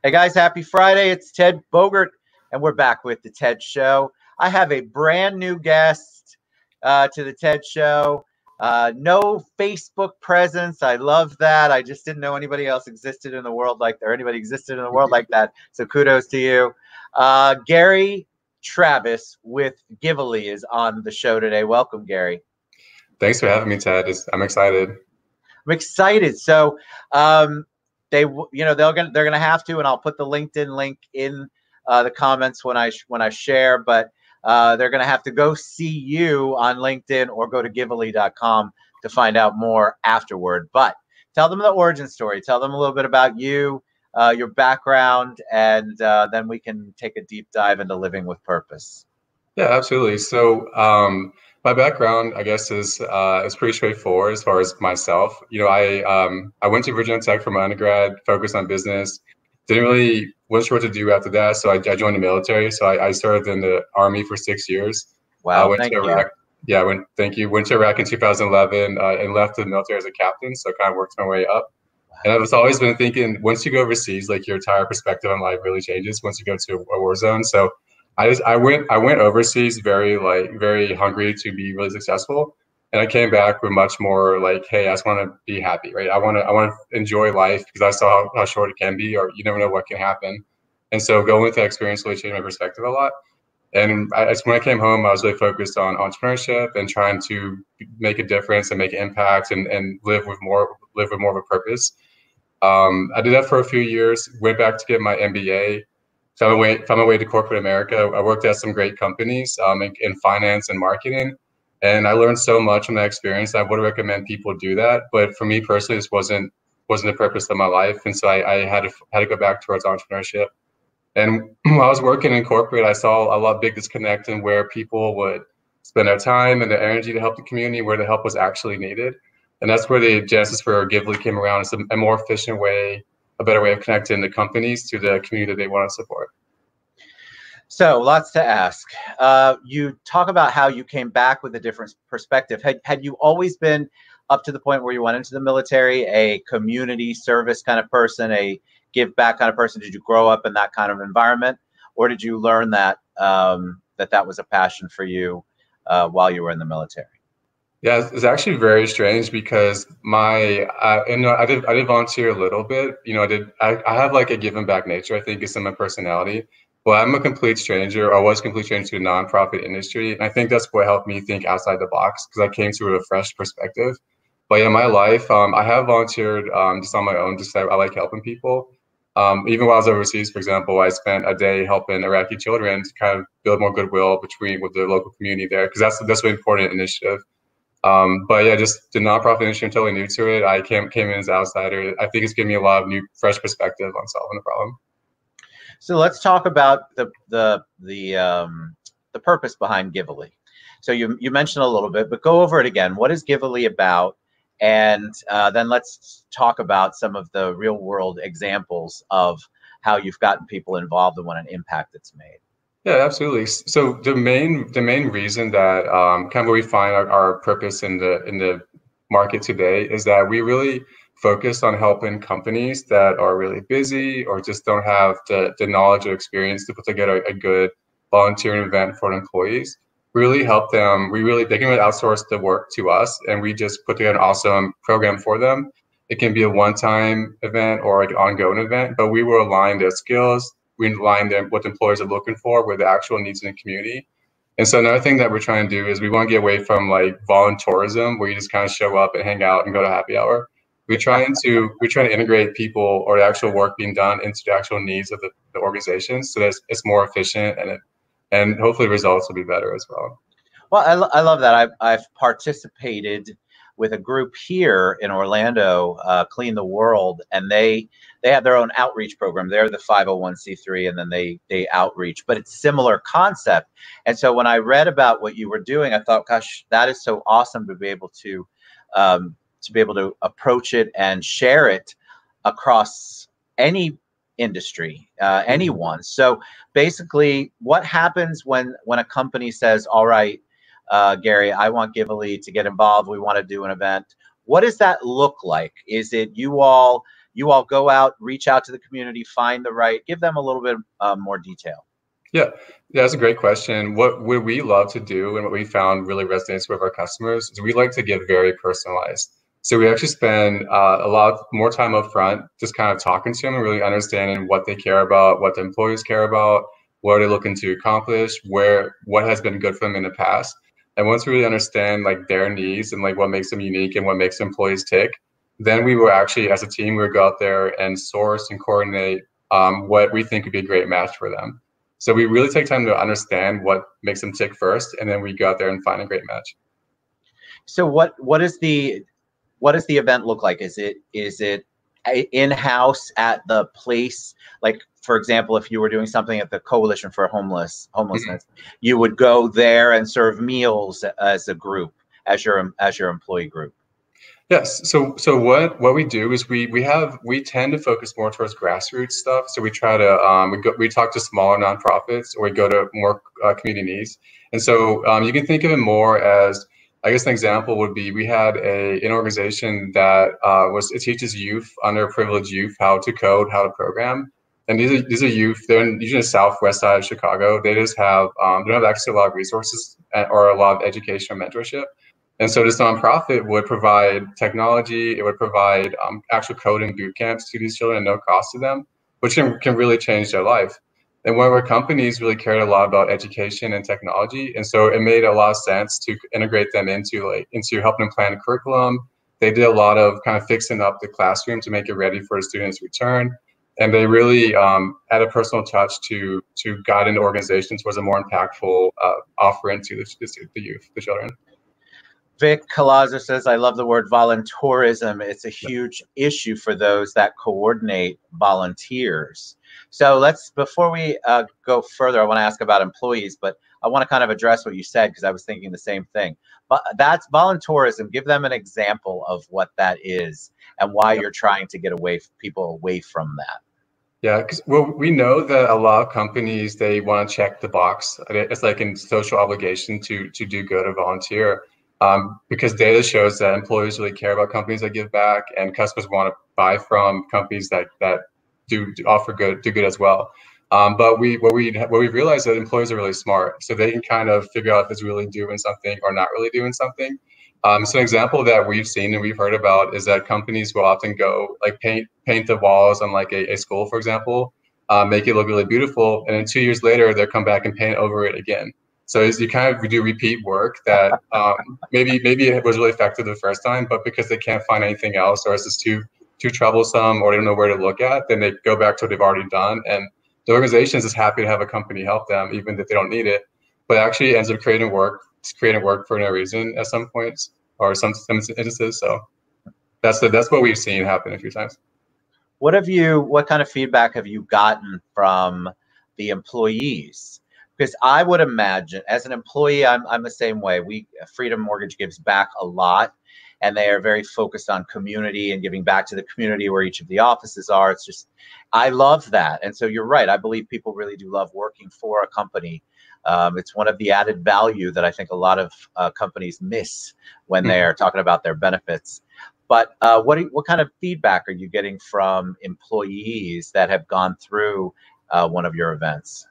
Hey guys, happy Friday. It's Ted Bogert, and we're back with the TED Show. I have a brand new guest to the TED Show. No Facebook presence. I love that. I just didn't know anybody else existed in the world like that, or anybody existed in the world like that. So kudos to you. Gary Travis with Givealily is on the show today. Welcome, Gary. Thanks for having me, Ted. I'm excited. I'm excited. So, they're gonna have to, and I'll put the LinkedIn link in the comments when I share. But they're gonna have to go see you on LinkedIn or go to Givealily.com to find out more afterward. But tell them the origin story. Tell them a little bit about you, your background, and then we can take a deep dive into living with purpose. Yeah, absolutely. So my background, I guess, is pretty straightforward as far as myself. I went to Virginia Tech for my undergrad, focused on business. Wasn't sure what to do after that, so I joined the military. So I served in the Army for 6 years. Wow, went to Iraq. Yeah, went to Iraq in 2011 and left the military as a captain. So kind of worked my way up. And I've always been thinking, once you go overseas, like your entire perspective on life really changes once you go to a war zone. So I went overseas very hungry to be really successful, and I came back with much more like, hey, I just want to be happy, right? I want to enjoy life because I saw how short it can be, or you never know what can happen. And so going with that experience really changed my perspective a lot. And when I came home, I was really focused on entrepreneurship and trying to make a difference and make an impact and live with more of a purpose. I did that for a few years. Went back to get my MBA. Found my way to corporate America. I worked at some great companies in finance and marketing, and I learned so much from that experience. I would recommend people do that, but for me personally, this wasn't the purpose of my life, and so I had to go back towards entrepreneurship. And while I was working in corporate, I saw a big disconnect in where people would spend their time and their energy to help the community, where the help was actually needed, and that's where the genesis for Givealily came around. It's a more efficient way, a better way of connecting the companies to the community that they want to support. So lots to ask. You talk about how you came back with a different perspective. Had you always been, up to the point where you went into the military, a community service kind of person, a give back kind of person? Did you grow up in that kind of environment, or did you learn that that was a passion for you while you were in the military? Yeah, it's actually very strange because I did volunteer a little bit. I have like a giving back nature, I think, is in my personality. Well, I'm a complete stranger. I was a complete stranger to the nonprofit industry, and I think that's what helped me think outside the box because I came to a fresh perspective. But in my life, I have volunteered just on my own. Just I like helping people. Even while I was overseas, for example, I spent a day helping Iraqi children to kind of build more goodwill with the local community there, because that's an important initiative. But yeah, just the nonprofit industry, I'm totally new to it. I came in as an outsider. I think it's given me a lot of new, fresh perspective on solving the problem. So let's talk about the purpose behind Givealily. So you mentioned a little bit, but go over it again. What is Givealily about? And then let's talk about some of the real world examples of how you've gotten people involved and what an impact it's made. Yeah, absolutely. So the main reason that kind of where we find our purpose in the market today is that we really focus on helping companies that are really busy or just don't have the knowledge or experience to put together a good volunteering event for employees. Really help them. They can really outsource the work to us, and we just put together an awesome program for them. It can be a one-time event or like an ongoing event, but we will align their skills. We align them what the employers are looking for with the actual needs in the community. And so another thing that we're trying to do is we want to get away from like voluntourism, where you just kind of show up and hang out and go to happy hour. We're trying to integrate people or the actual work being done into the actual needs of the organization, so that it's more efficient and hopefully results will be better as well. Well, I love that. I've participated with a group here in Orlando, Clean the World, and they have their own outreach program. They're the 501c3, and then they outreach, but it's similar concept. And so when I read about what you were doing, I thought, gosh, that is so awesome to be able to approach it and share it across any industry, anyone. So basically, what happens when a company says, all right, Gary, I want Givealily to get involved. We want to do an event. What does that look like? Is it you you all go out, reach out to the community, find the right, give them a little bit more detail. Yeah, that's a great question. What we love to do and what we found really resonates with our customers is we like to get very personalized. So we actually spend a lot more time up front just kind of talking to them and really understanding what they care about, what the employees care about, what are they looking to accomplish, what has been good for them in the past. And once we really understand like their needs and like what makes them unique and what makes employees tick, then we will actually, as a team, we will go out there and source and coordinate what we think would be a great match for them. So we really take time to understand what makes them tick first, and then we go out there and find a great match. So what does the event look like? Is it in-house at the place? Like, for example, if you were doing something at the Coalition for Homelessness, you would go there and serve meals as a group, as your employee group. Yes. So what we do is we tend to focus more towards grassroots stuff. So we try to we talk to smaller nonprofits, or we go to more community needs. And so you can think of it more as, I guess an example would be, we had an organization that it teaches youth, underprivileged youth, how to code, how to program. And these are youth. They're usually in the southwest side of Chicago. They just have they don't have access to a lot of resources or a lot of education or mentorship. And so this nonprofit would provide technology. It would provide actual coding boot camps to these children at no cost to them, which can really change their life. And one of our companies really cared a lot about education and technology, and so it made a lot of sense to integrate them into helping them plan a curriculum. They did a lot of kind of fixing up the classroom to make it ready for the students' return, and they really add a personal touch to guiding the organization towards a more impactful offering to the youth, the children. Vic Colazo says, I love the word voluntourism. It's a huge issue for those that coordinate volunteers. So before we go further, I want to ask about employees, but I want to kind of address what you said, because I was thinking the same thing. But that's voluntourism. Give them an example of what that is and why you're trying to get people away from that. Yeah, because we know that a lot of companies, they want to check the box. It's like in social obligation to do good or volunteer. Because data shows that employees really care about companies that give back, and customers want to buy from companies that do offer do good as well. But we've realized that employees are really smart, so they can kind of figure out if it's really doing something or not really doing something. So an example that we've seen and we've heard about is that companies will often go like paint the walls on like a school, for example, make it look really beautiful, and then 2 years later they'll come back and paint over it again. So you kind of do repeat work that maybe it was really effective the first time, but because they can't find anything else, or it's just too troublesome, or they don't know where to look at, then they go back to what they've already done. And the organization is just happy to have a company help them, even if they don't need it. But it actually ends up creating work for no reason at some points, or some instances. So that's what we've seen happen a few times. What kind of feedback have you gotten from the employees? Because I would imagine, as an employee, I'm the same way. Freedom Mortgage gives back a lot, and they are very focused on community and giving back to the community where each of the offices are. It's just, I love that. And so you're right. I believe people really do love working for a company. It's one of the added value that I think a lot of companies miss when they're talking about their benefits. But what kind of feedback are you getting from employees that have gone through one of your events?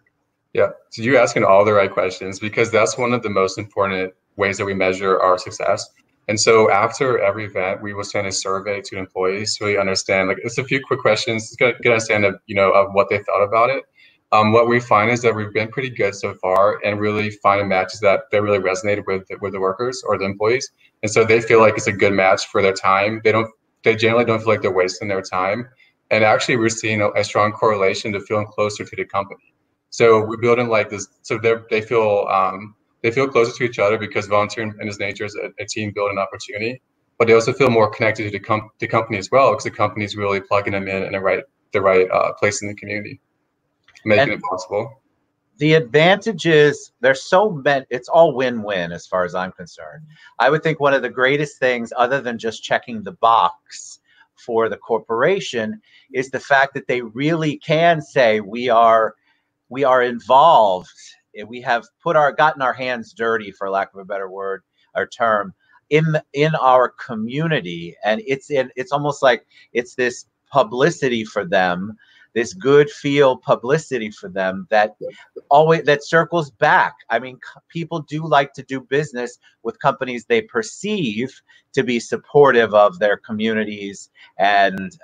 Yeah, so you're asking all the right questions, because that's one of the most important ways that we measure our success. And so after every event, we will send a survey to employees to really understand, like, it's a few quick questions to get an understanding of what they thought about it. What we find is that we've been pretty good so far, and really finding matches that really resonated with the workers or the employees. And so they feel like it's a good match for their time. They generally don't feel like they're wasting their time. And actually, we're seeing a strong correlation to feeling closer to the company. So we're building like this, so they feel closer to each other, because volunteering in its nature is a team building opportunity. But they also feel more connected to the company as well, because the company is really plugging them in the right place in the community, making it possible. The advantages, there's so many, it's all win-win as far as I'm concerned. I would think one of the greatest things, other than just checking the box for the corporation, is the fact that they really can say we are involved. We have gotten our hands dirty, for lack of a better word or term, in our community, and it's almost like it's this publicity for them, this good feel publicity for them that always that circles back. I mean, people do like to do business with companies they perceive to be supportive of their communities and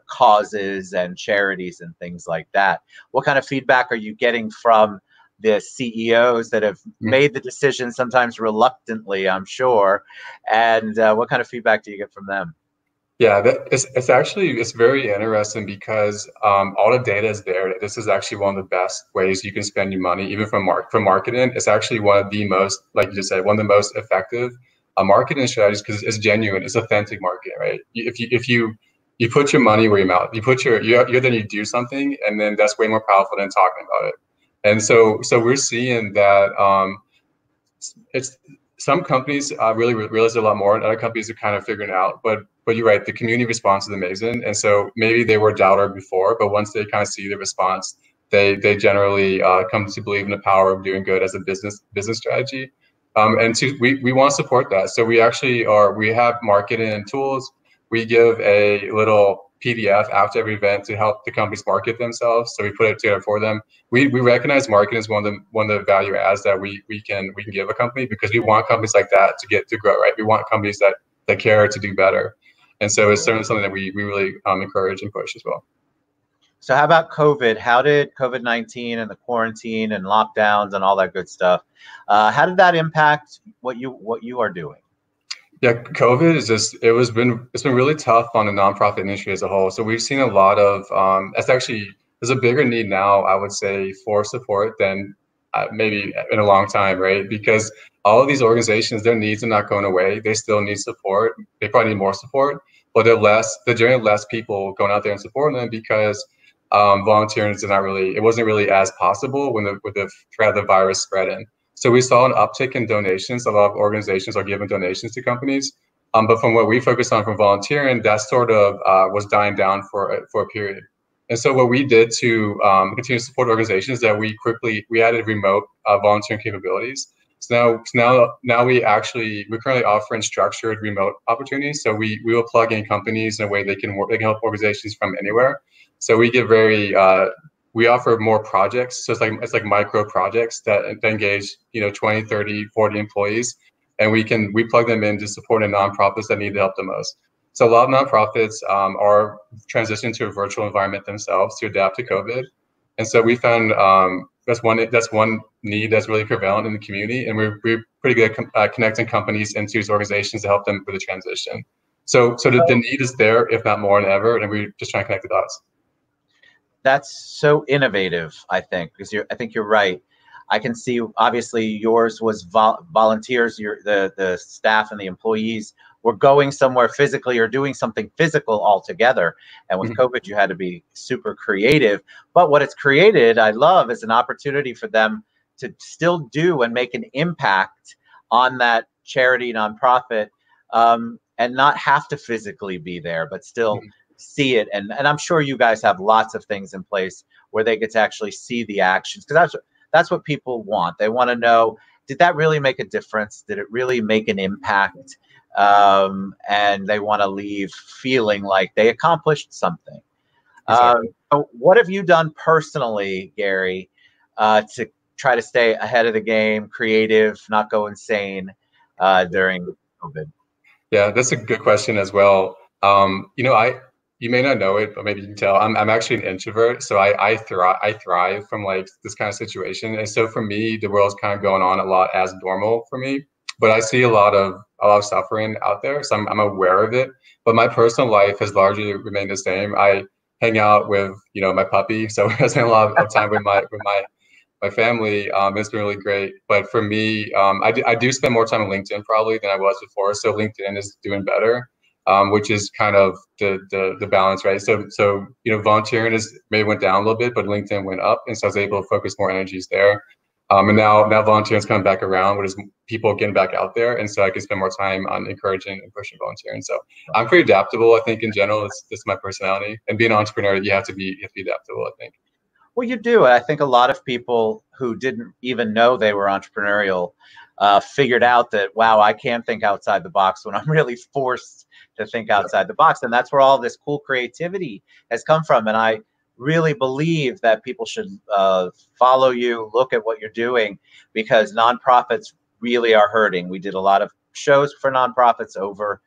causes and charities and things like that. What kind of feedback are you getting from the CEOs that have made the decision, sometimes reluctantly, I'm sure, and what kind of feedback do you get from them? Yeah, it's actually, it's very interesting because all the data is there. This is actually one of the best ways you can spend your money, even from marketing. It's actually one of the most, like you just said, one of the most effective marketing strategies because it's genuine, it's authentic marketing, right? If you put your money where your mouth, you do something, and then that's way more powerful than talking about it. And so we're seeing that it's some companies really realize a lot more, and other companies are kind of figuring it out. But you're right, the community response is amazing, and so maybe they were a doubter before, but once they kind of see the response, they generally come to believe in the power of doing good as a business strategy. We want to support that. So we have marketing tools. We give a little PDF after every event to help the companies market themselves. So we put it together for them. We recognize marketing as one of the value adds that we can give a company, because we want companies like that to grow, right? We want companies that care to do better. And so it's certainly something that we really encourage and push as well. So how about COVID? How did COVID-19 and the quarantine and lockdowns and all that good stuff, how did that impact what you are doing? Yeah, COVID is it's been really tough on the nonprofit industry as a whole. So we've seen a lot of there's a bigger need now, I would say, for support than maybe in a long time, right? Because all of these organizations, their needs are not going away. They still need support. They probably need more support, but they're generally less people going out there and supporting them because volunteering it wasn't really as possible with the threat of the virus spreading. So we saw an uptick in donations. A lot of organizations are giving donations to companies. But from what we focused on from volunteering, that sort of was dying down for a period. And so what we did to continue to support organizations, that we added remote volunteering capabilities. So now we're currently offering structured remote opportunities. So we will plug in companies in a way they can help organizations from anywhere. So we offer more projects. So it's like micro projects that engage 20, 30, 40 employees, and we plug them in to support nonprofits that need the help the most. So a lot of nonprofits are transitioning to a virtual environment themselves to adapt to COVID. And so we found that's one need that's really prevalent in the community, and we're pretty good at connecting companies into these organizations to help them with the transition. So the need is there, if not more than ever, and we're just trying to connect the dots. That's so innovative, I think, because I think you're right. I can see, obviously, yours was volunteers. The staff and the employees were going somewhere physically or doing something physical altogether. And with COVID, you had to be super creative. But what it's created, I love, is an opportunity for them to still do and make an impact on that charity nonprofit, and not have to physically be there, but still see it. And I'm sure you guys have lots of things in place where they get to actually see the actions, because that's what people want. They want to know, did that really make a difference? Did it really make an impact? And they want to leave feeling like they accomplished something. Exactly. So what have you done personally, Gary, to try to stay ahead of the game, creative, not go insane during COVID? Yeah, that's a good question as well. You may not know it, but maybe you can tell. I'm actually an introvert, so I thrive from like this kind of situation. And so for me, the world's kind of going on a lot as normal for me, but I see a lot of suffering out there, so I'm aware of it. But my personal life has largely remained the same. I hang out with my puppy, so I spend a lot of time with my family. It's been really great. But for me, I do spend more time on LinkedIn probably than I was before. So LinkedIn is doing better, which is kind of the balance, right? So volunteering maybe went down a little bit, but LinkedIn went up, and so I was able to focus more energies there. And now volunteering's coming back around, where there's people getting back out there, and so I can spend more time on encouraging and pushing volunteering. So I'm pretty adaptable, I think, in general. It's my personality, and being an entrepreneur, you have to be adaptable, I think. Well, you do. I think a lot of people who didn't even know they were entrepreneurial figured out that, wow, I can think outside the box when I'm really forced to think outside the box. And that's where all this cool creativity has come from. And I really believe that people should follow you, look at what you're doing, because nonprofits really are hurting. We did a lot of shows for nonprofits over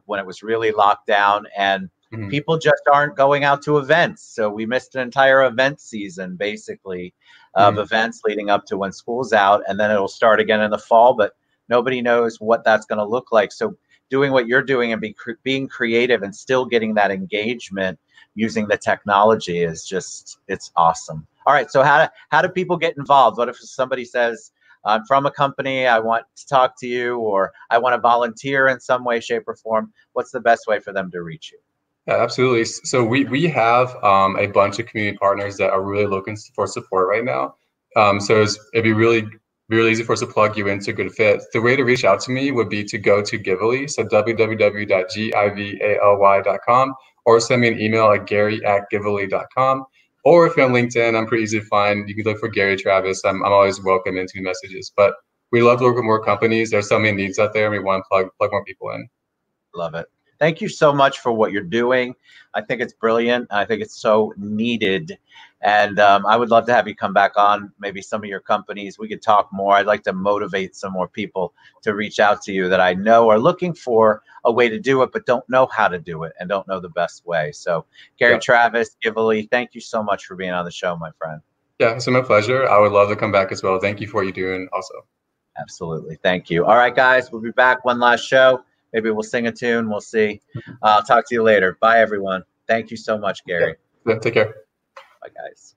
when it was really locked down, and people just aren't going out to events. So we missed an entire event season, basically, of events leading up to when school's out, and then it'll start again in the fall, but nobody knows what that's going to look like. So doing what you're doing and being creative and still getting that engagement using the technology is just, it's awesome. All right, so how do people get involved? What if somebody says, I'm from a company, I want to talk to you, or I want to volunteer in some way, shape, or form? What's the best way for them to reach you? Yeah, absolutely. So we have a bunch of community partners that are really looking for support right now. So it'd be really easy for us to plug you into Good Fit. The way to reach out to me would be to go to Givealily, so www.givaly.com, or send me an email at gary@givealily.com. Or if you're on LinkedIn, I'm pretty easy to find. You can look for Gary Travis. I'm always welcome into messages. But we love to work with more companies. There's so many needs out there, and we want to plug more people in. Love it. Thank you so much for what you're doing. I think it's brilliant. I think it's so needed. And I would love to have you come back on maybe some of your companies. We could talk more. I'd like to motivate some more people to reach out to you that I know are looking for a way to do it, but don't know how to do it and don't know the best way. So Gary Travis, Givealily, thank you so much for being on the show, my friend. Yeah, it's my pleasure. I would love to come back as well. Thank you for what you're doing also. Absolutely. Thank you. All right, guys, we'll be back. One last show. Maybe we'll sing a tune. We'll see. I'll talk to you later. Bye, everyone. Thank you so much, Gary. Yeah, take care. Bye, guys.